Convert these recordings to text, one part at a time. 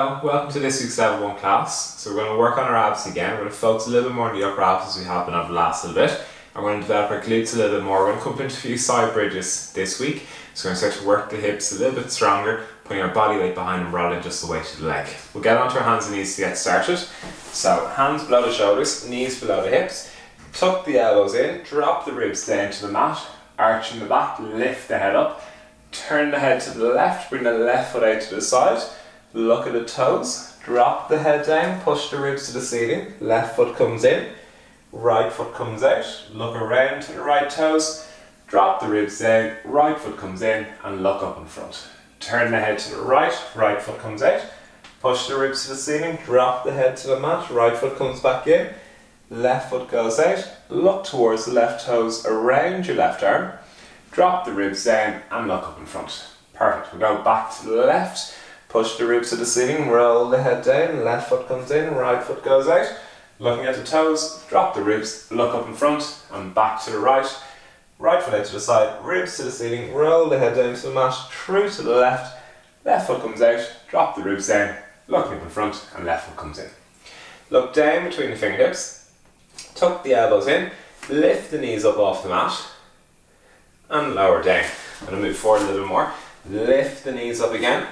Welcome to this week's level 1 class. So we're going to work on our abs again. We're going to focus a little bit more on the upper abs as we have been over the last little bit. And we're going to develop our glutes a little bit more. We're going to come into a few side bridges this week. So we're going to start to work the hips a little bit stronger, putting our body weight behind and rolling just the weight of the leg. We'll get onto our hands and knees to get started. So hands below the shoulders, knees below the hips. Tuck the elbows in, drop the ribs down to the mat, arching the back, lift the head up. Turn the head to the left, bring the left foot out to the side. Look at the toes, drop the head down, push the ribs to the ceiling, left foot comes in, right foot comes out, look around to the right toes, drop the ribs down, right foot comes in and look up in front. Turn the head to the right, right foot comes out, push the ribs to the ceiling, drop the head to the mat, right foot comes back in, left foot goes out, look towards the left toes around your left arm, drop the ribs down and look up in front. Perfect, we'll go back to the left. Push the ribs to the ceiling, roll the head down, left foot comes in, right foot goes out. Looking at the toes, drop the ribs, look up in front and back to the right. Right foot out to the side, ribs to the ceiling, roll the head down to the mat, through to the left. Left foot comes out, drop the ribs down, looking up in front and left foot comes in. Look down between the fingertips, tuck the elbows in, lift the knees up off the mat and lower down. I'm going to move forward a little more, lift the knees up again.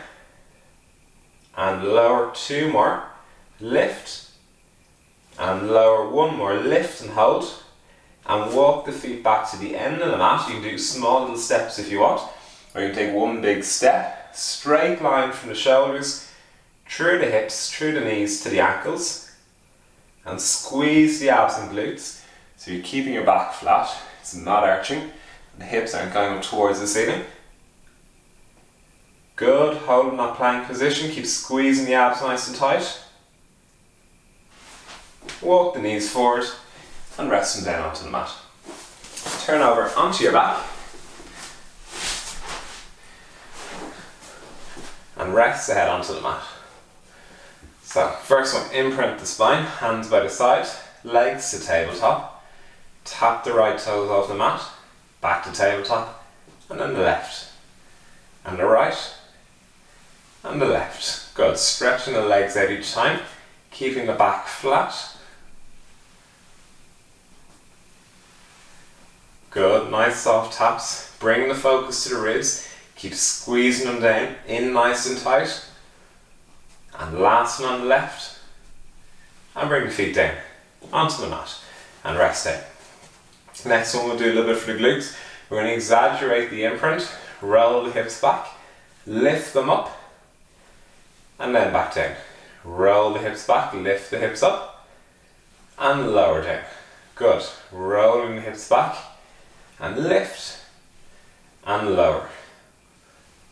And lower, two more, lift, and lower, one more, lift and hold, and walk the feet back to the end of the mat. You can do small little steps if you want, or you can take one big step, straight line from the shoulders, through the hips, through the knees to the ankles, and squeeze the abs and glutes, so you're keeping your back flat, it's not arching, and the hips aren't going up towards the ceiling. Good, holding that plank position, keep squeezing the abs nice and tight. Walk the knees forward and rest them down onto the mat. Turn over onto your back and rest the head onto the mat. So, first one, imprint the spine, hands by the side, legs to tabletop. Tap the right toes off the mat, back to tabletop, and then the left. And the right. And the left. Good. Stretching the legs out each time, keeping the back flat. Good. Nice soft taps. Bring the focus to the ribs. Keep squeezing them down, in nice and tight. And last one on the left. And bring the feet down onto the mat and rest down. Next one we'll do a little bit for the glutes. We're going to exaggerate the imprint, roll the hips back, lift them up. And then back down. Roll the hips back, lift the hips up and lower down. Good. Rolling the hips back and lift and lower.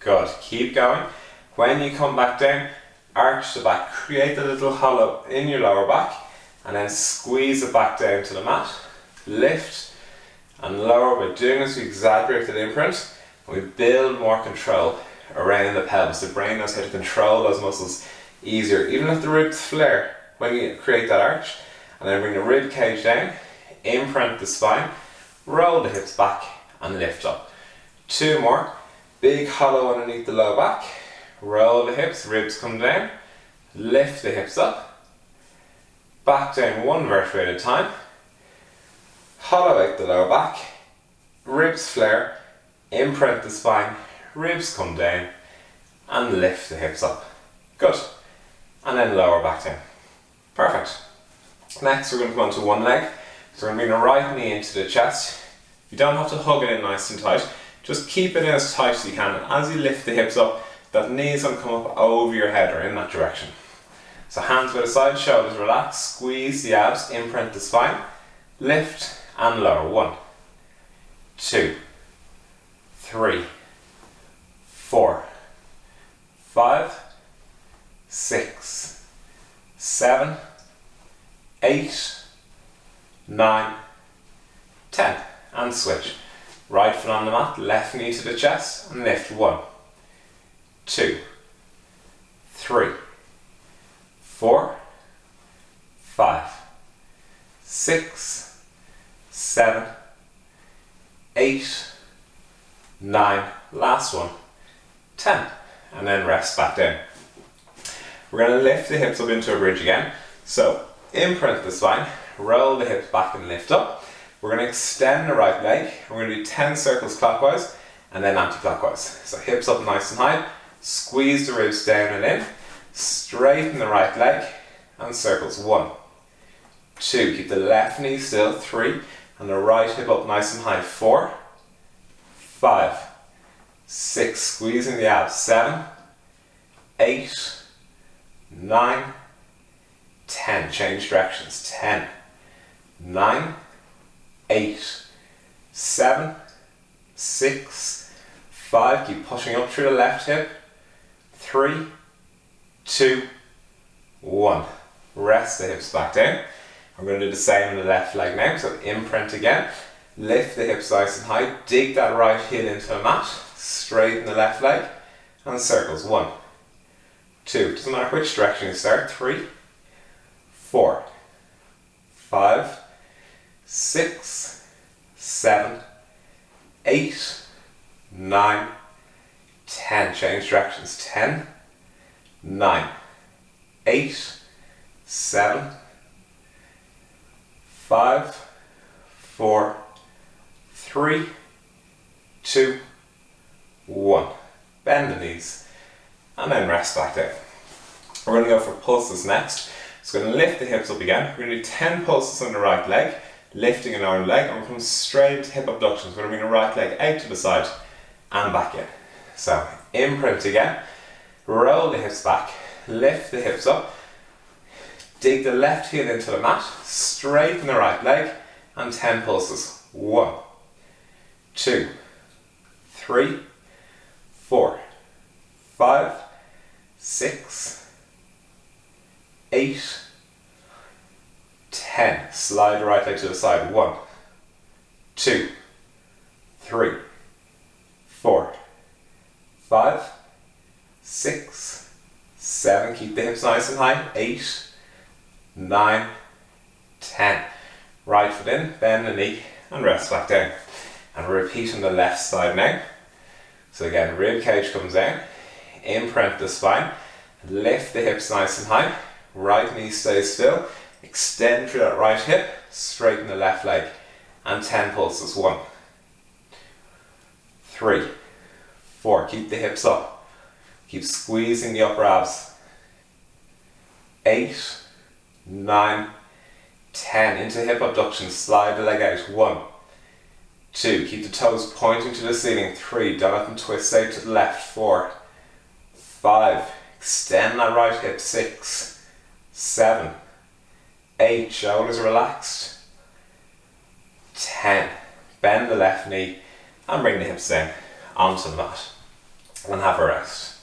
Good. Keep going. When you come back down, arch the back, create a little hollow in your lower back and then squeeze it back down to the mat. Lift and lower. By doing this we exaggerate the imprint and we build more control around the pelvis. The brain knows how to control those muscles easier. Even if the ribs flare when you create that arch, and then bring the rib cage down, imprint the spine, roll the hips back and lift up. Two more, big hollow underneath the low back, roll the hips, ribs come down, lift the hips up, back down one vertebrae at a time, hollow out the lower back, ribs flare, imprint the spine, ribs come down and lift the hips up. Good. And then lower back down. Perfect. Next we're going to come on to one leg. So we're going to bring the right knee into the chest. You don't have to hug it in nice and tight. Just keep it in as tight as you can. And as you lift the hips up, that knee is going to come up over your head or in that direction. So hands by the side, shoulders relaxed, squeeze the abs, imprint the spine, lift and lower. 1, 2, 3, 4, 5, 6, 7, 8, 9, 10 and switch. Right foot on the mat, left knee to the chest and lift. 1, 2, 3, 4, 5, 6, 7, 8, 9, last one, 10, and then rest back down. We're going to lift the hips up into a bridge again. So imprint the spine, roll the hips back and lift up. We're going to extend the right leg. We're going to do 10 circles clockwise and then anti-clockwise. So hips up nice and high, squeeze the ribs down and in, straighten the right leg and circles. 1, 2, keep the left knee still, 3, and the right hip up nice and high, 4, 5, 6, squeezing the abs, 7, 8, 9, 10, change directions, 10, 9, 8, 7, 6, 5, keep pushing up through the left hip, 3, 2, 1, rest the hips back down. I'm going to do the same in the left leg now, so imprint again, lift the hips nice and high, dig that right heel into a mat, straighten the left leg, and circles. 1, 2, doesn't matter which direction you start, 3, 4, 5, 6, 7, 8, 9, 10, change directions, 10, 9, 8, 7, 5, 4, 3, 2, 1. Bend the knees and then rest back down. We're going to go for pulses next. So we're going to lift the hips up again. We're going to do 10 pulses on the right leg, lifting an arm leg, and we're going to straight into hip abductions. We're going to bring the right leg out to the side and back in. So imprint again, roll the hips back, lift the hips up, dig the left heel into the mat, straighten the right leg, and 10 pulses. 1, 2, 3, 4, 5, 6, 8, 10. Slide the right leg to the side. 1, 2, 3, 4, 5, 6, 7. Keep the hips nice and high. 8, 9, 10. Right foot in, bend the knee and rest back down. And repeat on the left side now. So again, rib cage comes down, imprint the spine, lift the hips nice and high, right knee stays still, extend through that right hip, straighten the left leg, and 10 pulses. 1, 3, 4, keep the hips up, keep squeezing the upper abs, 8, 9, 10, into hip abduction, slide the leg out, 1, 2, keep the toes pointing to the ceiling, 3, don't let them twist out to the left, 4, 5, extend that right hip, 6, 7, 8, shoulders relaxed, 10, bend the left knee and bring the hips down onto the mat and have a rest.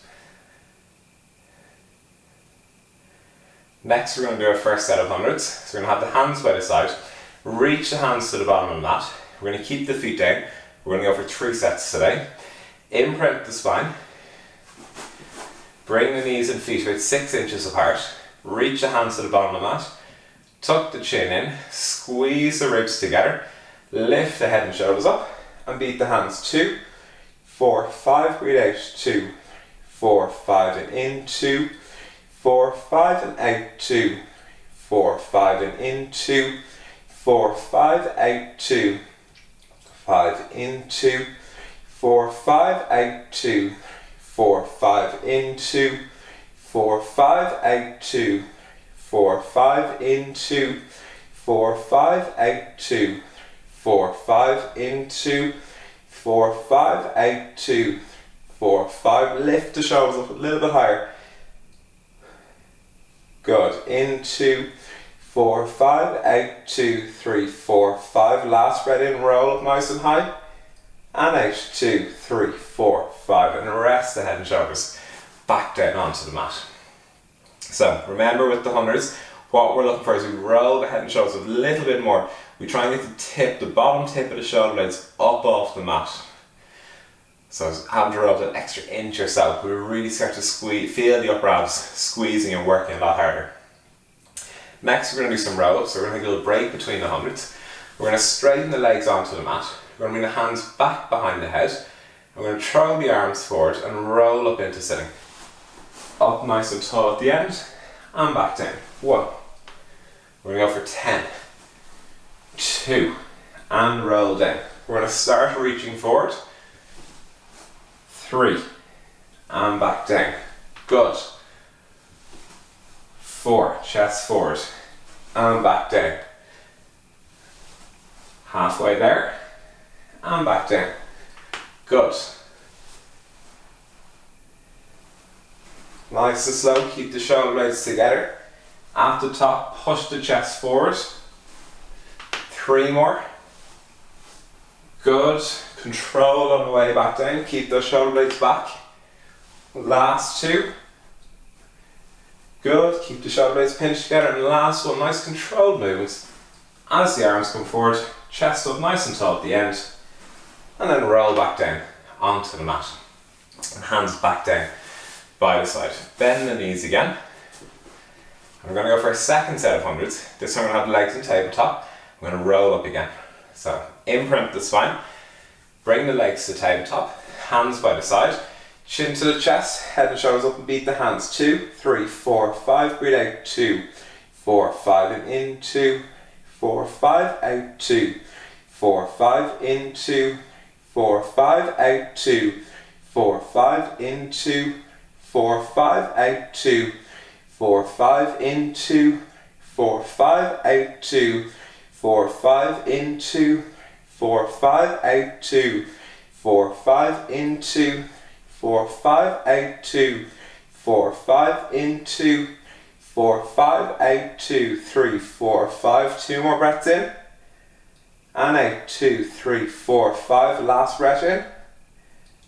Next we're going to do our first set of hundreds. So we're going to have the hands by the side, reach the hands to the bottom of the mat, we're going to keep the feet down, we're going to go for 3 sets today. Imprint the spine, bring the knees and feet about 6 inches apart, reach the hands to the bottom of the mat, tuck the chin in, squeeze the ribs together, lift the head and shoulders up and beat the hands. 2, 4, 5, breathe out, 2, 4, 5 and in, 2, 4, 5 and out, 2, 4, 5 and in, 2, 4, 5 out, 2, 5 in, 2, 4, 5 out, 2, 4, 5 in, 2, 4, 5 out, 2, 4, 5 in, 2, 4, 5 out, 2, 4, 5 in, 2, 4, 5 out, 2, 4, 5, lift the shoulders up a little bit higher. Good, in, 2, 4, 5, out, 2, 3, 4, 5, last breath in, roll up nice and high, and out, 2, 3, 4, 5, and rest the head and shoulders back down onto the mat. So remember with the hundreds, what we're looking for is we roll the head and shoulders a little bit more. We try and get the bottom tip of the shoulder blades up off the mat. So having to roll that extra inch or so, we really start to squeeze, feel the upper abs squeezing and working a lot harder. Next we're going to do some roll-ups, so we're going to do a little break between the hundreds. We're going to straighten the legs onto the mat. We're going to bring the hands back behind the head. We're going to throw the arms forward and roll up into sitting. Up nice and tall at the end, and back down. 1. We're going to go for 10, 2, and roll down. We're going to start reaching forward. 3, and back down. Good. 4, chest forward, and back down. Halfway there, and back down. Good. Nice and slow, keep the shoulder blades together. At the top, push the chest forward. 3 more. Good. Control on the way back down, keep those shoulder blades back. Last 2. Good, keep the shoulder blades pinched together, and last one, nice controlled movements. As the arms come forward, chest up nice and tall at the end, and then roll back down onto the mat. And hands back down by the side. Bend the knees again. I'm going to go for a second set of hundreds. This time I'm going to have legs and tabletop. I'm going to roll up again. So imprint the spine, bring the legs to tabletop, hands by the side, chin to the chest, head and shoulders up and beat the hands. 2, 3, 4, 5, breathe out. 2, 4, 5, and in. 2, 4, 5, out. 2, 4, 5, in. 2, 4, 5, out. 2, 4, 5, in. 2, 4, 5, out. 2, 4, 5, in. 2, 4, 5, out. 2, 4, 5, in. 2, 4, 5, out. 2, 4, 5, in. 2, 4, 5, out. 2, 4, 5, in. 2, 4, 5, out. 2, 3, 4, 5. 2 more breaths in and out. 2, 3, 4, 5. Last breath in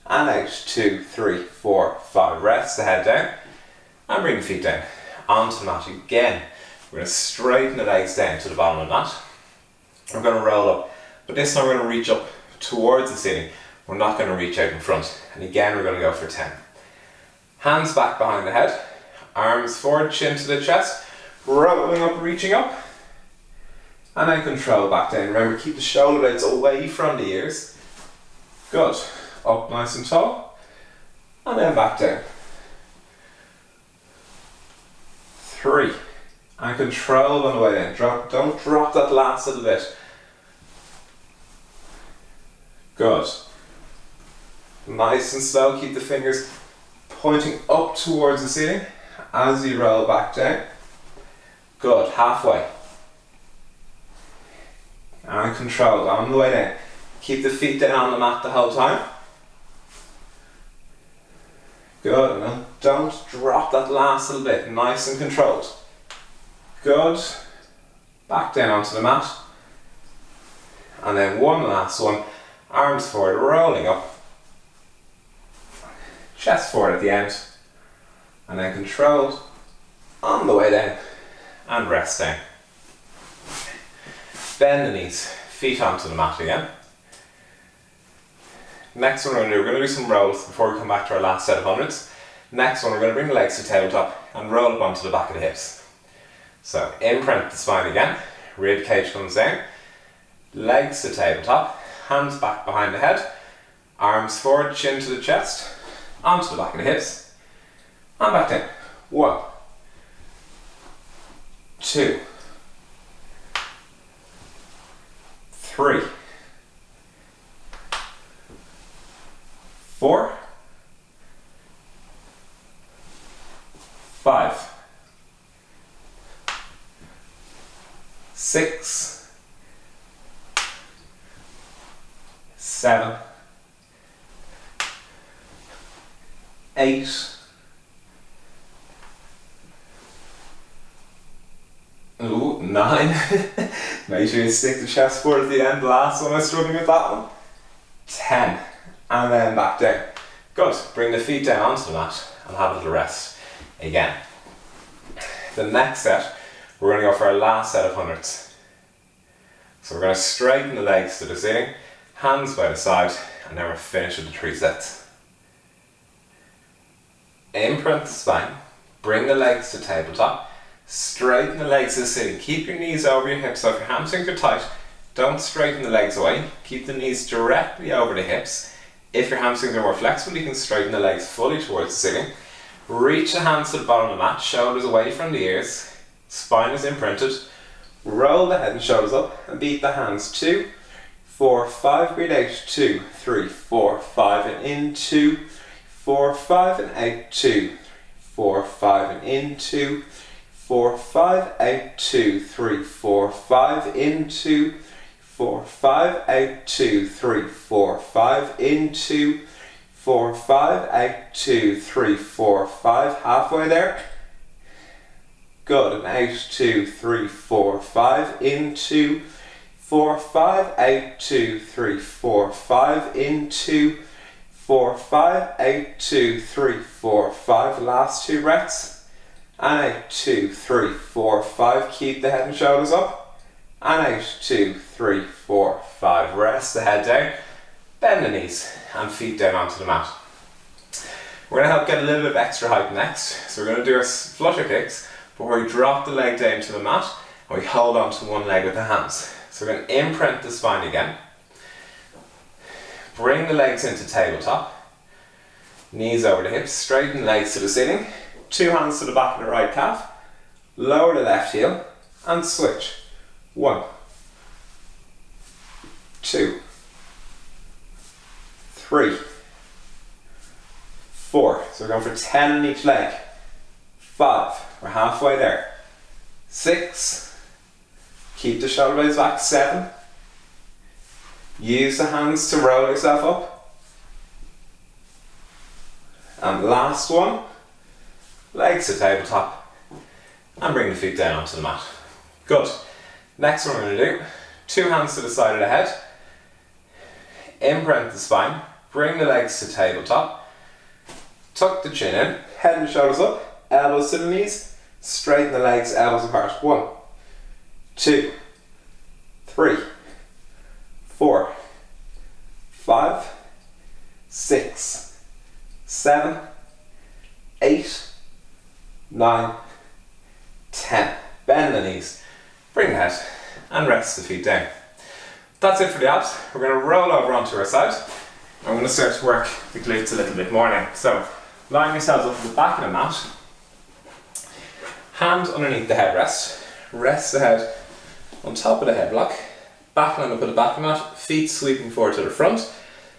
and out. 2, 3, 4, 5. Rest the head down and bring the feet down onto the mat again. We're going to straighten the legs down to the bottom of the mat. We're going to roll up, but this time we're going to reach up towards the ceiling. We're not going to reach out in front. And again, we're going to go for 10. Hands back behind the head, arms forward, chin to the chest, rolling up, reaching up, and then control back down. Remember, keep the shoulder blades away from the ears. Good. Up nice and tall, and then back down. 3, and control on the way down. Don't drop that last little bit. Good. Nice and slow, keep the fingers pointing up towards the ceiling as you roll back down. Good, halfway. And control on the way down. Keep the feet down on the mat the whole time. Good, and don't drop that last little bit, nice and controlled. Good, back down onto the mat. And then one last one, arms forward, rolling up. Chest forward at the end, and then controlled on the way down, and rest down. Bend the knees, feet onto the mat again. Next one we're going to do some rolls before we come back to our last set of hundreds. Next one we're going to bring the legs to tabletop and roll up onto the back of the hips. So imprint the spine again, rib cage comes down, legs to tabletop, hands back behind the head, arms forward, chin to the chest, onto the back of the hips, and back down. 1, 2, 3, 4, 5, 6, 7, 8, ooh, 9. Make sure you stick the chest forward at the end. Last one, I was struggling with that one. 10, and then back down. Good. Bring the feet down onto the mat and have a little rest again. The next set, we're going to go for our last set of hundreds. So we're going to straighten the legs to the ceiling, hands by the side, and then we're finished with the 3 sets. Imprint the spine, bring the legs to tabletop, straighten the legs to the ceiling. Keep your knees over your hips, so if your hamstrings are tight, don't straighten the legs away. Keep the knees directly over the hips. If your hamstrings are more flexible, you can straighten the legs fully towards the ceiling. Reach the hands to the bottom of the mat, shoulders away from the ears, spine is imprinted. Roll the head and shoulders up and beat the hands. 2, 4, 5, breathe out. 2, 3, 4, 5 and in. 2, 4, 5 and out. 2, 4, 5 and in. 2, 4, 5 out. 2, 3, 4, 5 in. 2, 4, 5 out. 2, 3, 4, 5 in. 2, 4, 5 out. 2, 3, 4, 5. Halfway there. Good, and out. 2, 3, 4, 5 in. 2, 4, 5 out. 2, 3, 4, 5 in. 2, 4, 5 out. 2, 3, 4, 5. Last 2 breaths. And out. 2, 3, 4, 5. Keep the head and shoulders up. And out. 2, 3, 4, 5. Rest the head down. Bend the knees and feet down onto the mat. We're going to help get a little bit of extra height next. So we're going to do our flutter kicks, but where we drop the leg down to the mat and we hold on to one leg with the hands. So we're going to imprint the spine again. Bring the legs into tabletop. Knees over the hips, straighten legs to the ceiling. 2 hands to the back of the right calf. Lower the left heel and switch. 1, 2, 3, 4. So we're going for 10 on each leg. 5. We're halfway there. 6. Keep the shoulder blades back. 7. Use the hands to roll yourself up. And last one. Legs to tabletop. And bring the feet down onto the mat. Good. Next one we're going to do. 2 hands to the side of the head. Imprint the spine. Bring the legs to tabletop. Tuck the chin in. Head and shoulders up. Elbows to the knees. Straighten the legs, elbows apart. 1, 2, 3, 4, 5, 6, 7, 8, 9, 10. Bend the knees. Bring the head and rest the feet down. That's it for the abs. We're going to roll over onto our side. I'm going to start to work the glutes a little bit more now. So, line yourselves up at the back of the mat. Hand underneath the headrest. Rest the head on top of the head block. Back line up at the back of the mat. Feet sweeping forward to the front.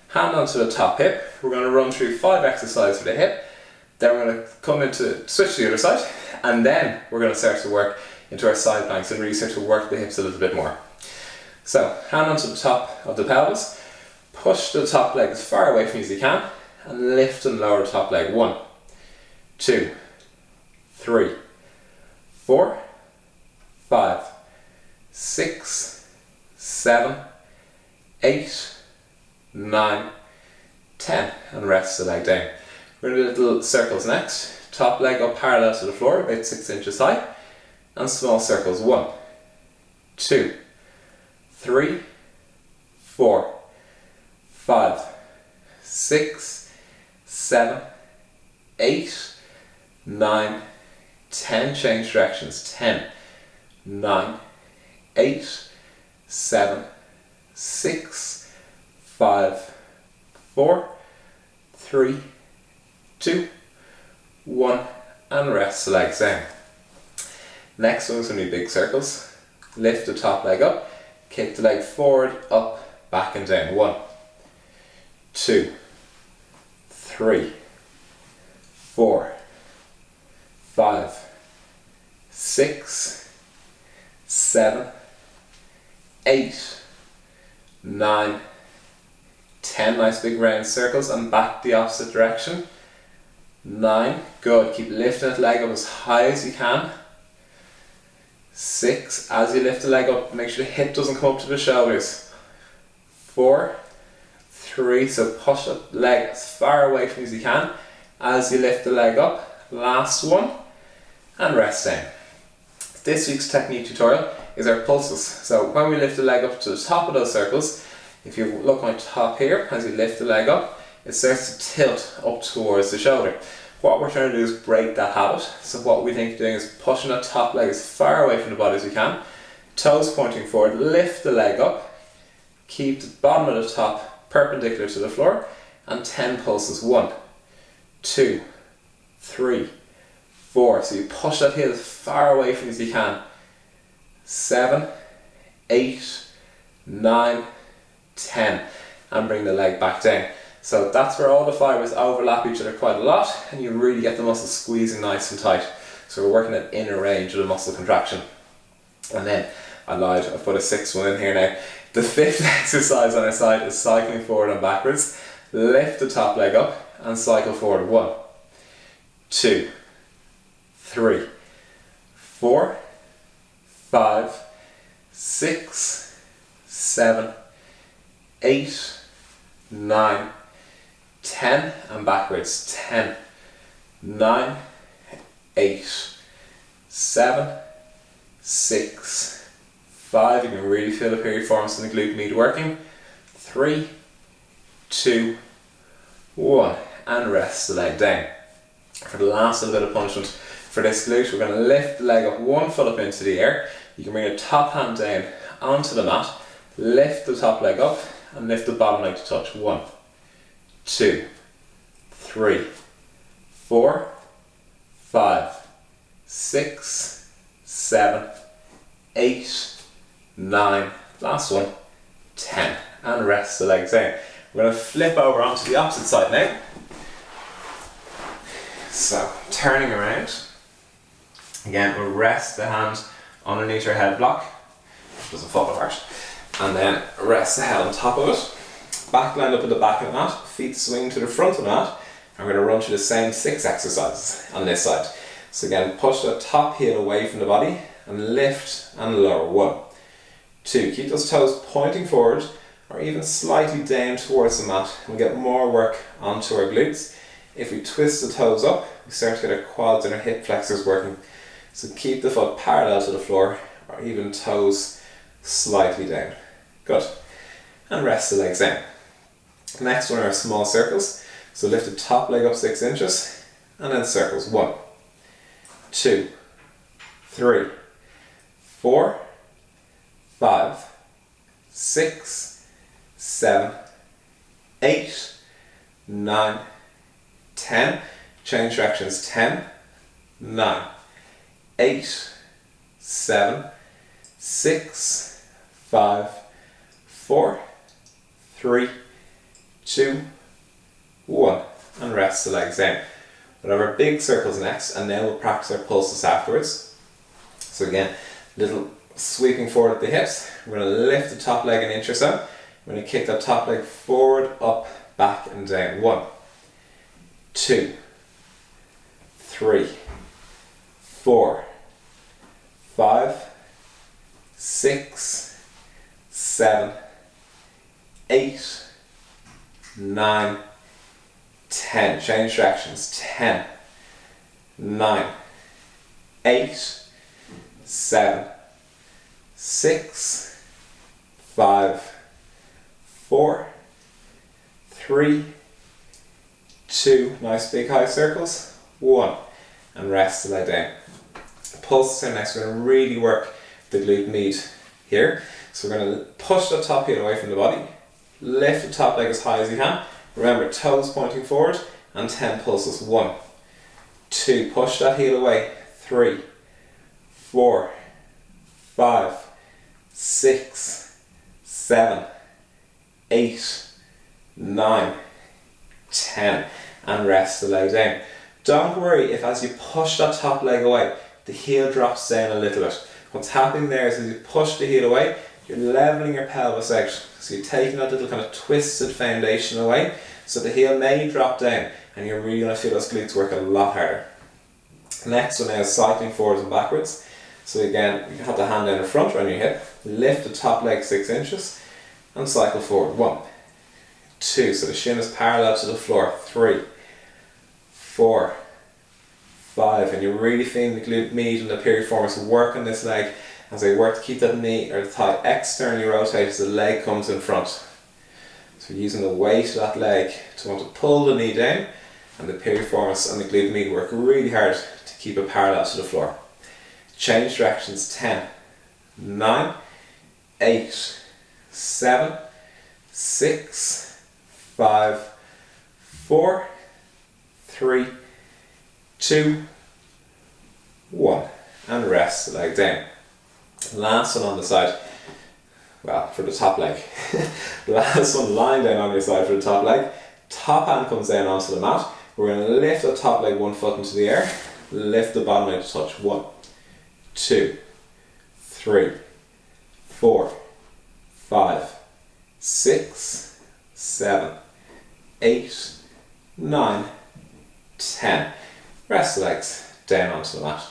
Hand onto the top hip. We're going to run through 5 exercises for the hip. Then we're going to come into switch to the other side. And then we're going to start to work into our side planks and really start to work the hips a little bit more. So, hand onto the top of the pelvis. Push the top leg as far away from you as you can and lift and lower the top leg. 1, 2, 3, 4, 5, 6, 7, 8, 9, 10 and rest the leg down. We're going to do little circles next. Top leg up parallel to the floor, about 6 inches high, and small circles. 1, 2, 3, 4, 5, 6, 7, 8, 9, 10. Change directions. 10, 9, 8, 7, 6, 5, 4, 3, 2, 1 and rest the legs down. Next one's going to be big circles. Lift the top leg up, kick the leg forward, up, back and down. 1, 2, 3, 4, 5, 6, 7, 8, 9, 10. Nice big round circles and back the opposite direction. 9. Good. Keep lifting that leg up as high as you can. 6. As you lift the leg up, make sure the hip doesn't come up to the shoulders. 4, 3. So push the leg as far away from you as you can as you lift the leg up. Last one. And rest down. This week's technique tutorial is our pulses. So when we lift the leg up to the top of those circles, if you look on top here, as you lift the leg up, it starts to tilt up towards the shoulder. What we're trying to do is break that habit. So what we think of doing is pushing that top leg as far away from the body as we can, toes pointing forward, lift the leg up, keep the bottom of the top perpendicular to the floor, and 10 pulses. 1, 2, 3, 4. So you push that heel as far away from you as you can. 7, 8, 9, 10. And bring the leg back down. So that's where all the fibers overlap each other quite a lot, and you really get the muscles squeezing nice and tight. So we're working at inner range of the muscle contraction. And then, I lied, I've put a 6th one in here now. The 5th exercise on our side is cycling forward and backwards. Lift the top leg up and cycle forward. 1, 2, 3, 4, 5, 6, 7, 8, 9, 10, and backwards. 10, 9, 8, 7, 6, 5. You can really feel the piriformis and the glute med working. 3, 2, 1, and rest the leg down. For the last little bit of punishment for this glute, we're going to lift the leg up 1 foot up into the air. You can bring your top hand down onto the mat, lift the top leg up, and lift the bottom leg to touch. 1, 2, 3, 4, 5, 6, 7, 8, 9, last one, 10, and rest the legs down. We're going to flip over onto the opposite side now. So, turning around, again we'll rest the hand underneath our head block, doesn't fall apart, and then rest the head on top of it. Back lined up at the back of the mat, feet swing to the front of the mat, and we're going to run through the same 6 exercises on this side. So again, push the top heel away from the body, and lift and lower. 1, 2, keep those toes pointing forward, or even slightly down towards the mat, and we get more work onto our glutes. If we twist the toes up, we start to get our quads and our hip flexors working. So keep the foot parallel to the floor, or even toes slightly down. Good. And rest the legs down. Next one are small circles. So lift the top leg up 6 inches, and then circles. 1, 2, 3, 4, 5, 6, 7, 8, 9, 10. Change directions. 10, 9, 8, 7, 6, 5, 4, 3, 2, 1, and rest the legs down. We'll have our big circles next, and then we'll practice our pulses afterwards. So again, little sweeping forward at the hips. We're going to lift the top leg an inch or so. We're going to kick that top leg forward, up, back and down. 1, 2, 3, 4, 5, 6, 7, 8, 9, 10. Change directions. 10, 9, 8, 7, 6, 5, 4, 3, 2. Nice big high circles. 1, and rest the leg down. Pulses are next. We're going to really work the glute med here. So we're going to push the top heel away from the body, lift the top leg as high as you can. Remember, toes pointing forward, and 10 pulses. 1, 2, push that heel away. 3, 4, 5, 6, 7, 8, 9, 10, and rest the leg down. Don't worry if as you push that top leg away, the heel drops down a little bit. What's happening there is as you push the heel away, you're leveling your pelvis out. So you're taking that little kind of twisted foundation away, so the heel may drop down, and you're really going to feel those glutes work a lot harder. Next one now is cycling forwards and backwards. So again, you have the hand down in front around your hip, lift the top leg 6 inches, and cycle forward. 1, 2, so the shin is parallel to the floor. 3, 4, 5, and you're really feeling the glute med and the piriformis work on this leg as they work to keep that knee or the thigh externally rotated as the leg comes in front. So you're using the weight of that leg to want to pull the knee down, and the piriformis and the glute med work really hard to keep it parallel to the floor. Change directions. 10, 9, 8, 7, 6, 5, 4, 3, 2, 1. And rest the leg down. Last one on the side. Well, for the top leg. Last one, lying down on your side for the top leg. Top hand comes down onto the mat. We're going to lift the top leg 1 foot into the air. Lift the bottom leg to touch. 1, 2, 3, 4, 5, 6, 7, 8, 9, 10. Rest the legs down onto the mat.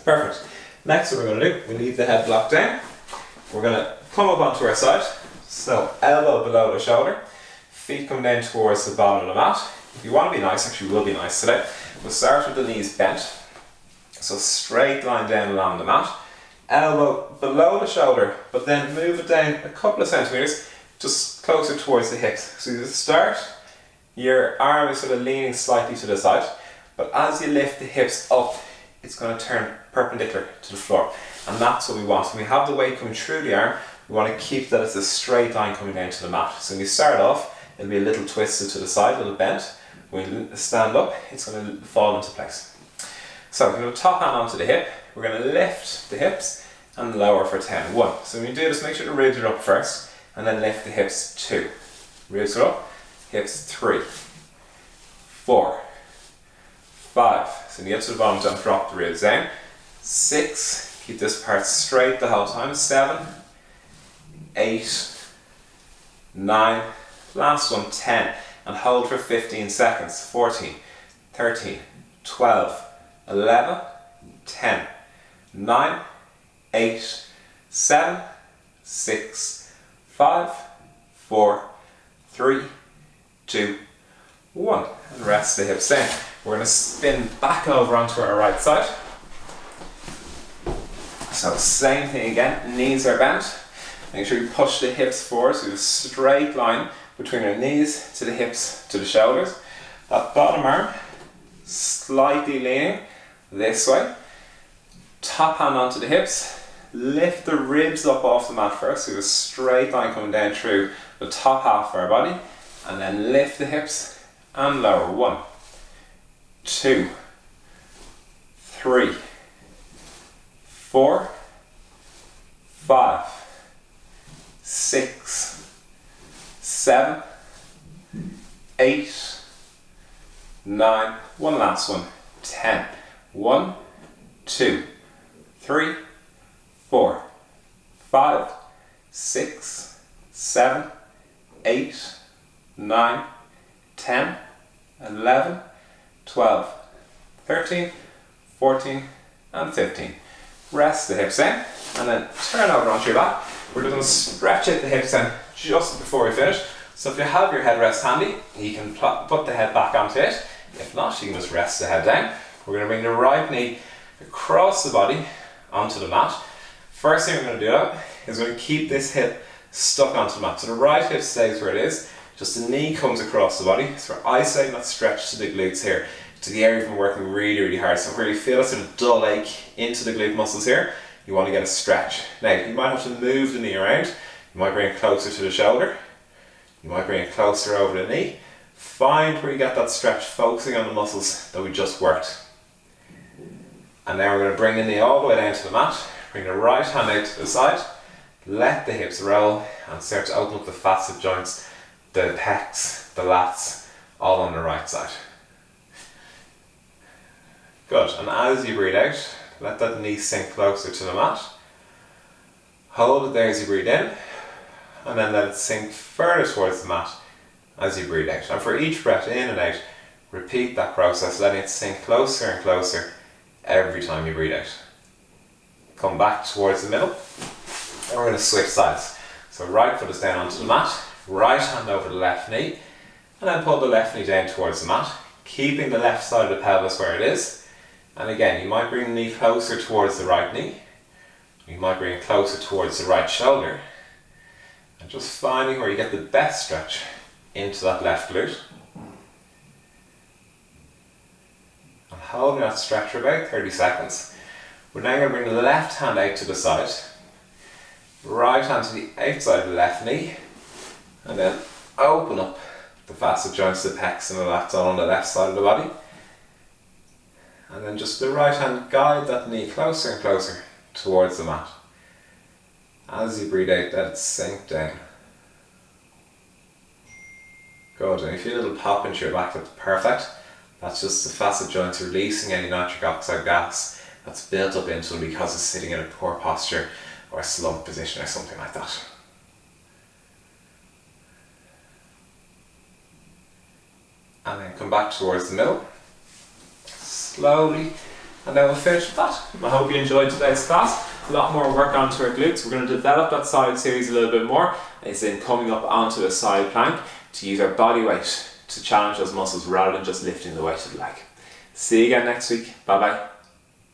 Perfect. Next what we're going to do, we leave the head block down. We're going to come up onto our side. So elbow below the shoulder. Feet come down towards the bottom of the mat. If you want to be nice, actually will be nice today, we'll start with the knees bent. So straight line down along the mat. Elbow below the shoulder, but then move it down a couple of centimetres, just closer towards the hips. So you start, your arm is sort of leaning slightly to the side, but as you lift the hips up, it's going to turn perpendicular to the floor. And that's what we want. When we have the weight coming through the arm, we want to keep that as a straight line coming down to the mat. So when you start off, it'll be a little twisted to the side, a little bent. When you stand up, it's going to fall into place. So we're going to top hand onto the hip. We're going to lift the hips and lower for 10. 1. So when you do this, make sure the ribs are up first, and then lift the hips. 2. Ribs are up, hips. 3, 4, 5. So when you get to the bottom, don't drop the ribs down. 6. Keep this part straight the whole time. 7, 8, 9. Last one, 10. And hold for 15 seconds. 14, 13, 12, 11, 10, 9, 8, 7, 6, 5, 4, 3, 2, 1. And rest the hips down. We're going to spin back over onto our right side. So same thing again, knees are bent. Make sure you push the hips forward, so you have a straight line between our knees to the hips to the shoulders. That bottom arm slightly leaning this way. Top hand onto the hips. Lift the ribs up off the mat first, so you have a straight line coming down through the top half of our body. And then lift the hips and lower. 1, 2, 3, 4, 5, 6, 7, 8, 9, one last one, 10. 1, 2, 3, 4, 5, 6, 7, 8, 9, 10, 11, 12, 13, 14, and 15. Rest the hips in, and then turn over onto your back. We're just going to stretch out the hips in just before we finish. So if you have your headrest handy, you can put the head back onto it. If not, you can just rest the head down. We're going to bring the right knee across the body onto the mat. First thing we're going to do is we're going to keep this hip stuck onto the mat. So the right hip stays where it is, just the knee comes across the body. So we're isolating that stretch to the glutes here, to the area we've been working really, really hard. So where you feel a sort of dull ache into the glute muscles here, you want to get a stretch. Now, you might have to move the knee around. You might bring it closer to the shoulder. You might bring it closer over the knee. Find where you get that stretch, focusing on the muscles that we just worked. And now we're going to bring the knee all the way down to the mat. Bring the right hand out to the side. Let the hips roll and start to open up the facet joints, the pecs, the lats, all on the right side. Good, and as you breathe out, let that knee sink closer to the mat. Hold it there as you breathe in, and then let it sink further towards the mat as you breathe out. And for each breath in and out, repeat that process, letting it sink closer and closer every time you breathe out. Come back towards the middle, and we're going to switch sides. So right foot is down onto the mat, right hand over the left knee, and then pull the left knee down towards the mat, keeping the left side of the pelvis where it is. And again, you might bring the knee closer towards the right knee. You might bring it closer towards the right shoulder. And just finding where you get the best stretch into that left glute. And holding that stretch for about 30 seconds. We're now going to bring the left hand out to the side. Right hand to the outside of the left knee. And then open up the facet joints, the pecs and the lats all on the left side of the body. And then just the right hand, guide that knee closer and closer towards the mat. As you breathe out, let it sink down. Good, and if you feel a little pop into your back, that's perfect. That's just the facet joints releasing any nitric oxide gas that's built up into them because it's sitting in a poor posture or a slump position or something like that. And then come back towards the middle, slowly, and then we'll finish with that. I hope you enjoyed today's class. A lot more work onto our glutes. We're going to develop that side series a little bit more, as in coming up onto a side plank to use our body weight to challenge those muscles rather than just lifting the weight of the leg. See you again next week. Bye bye.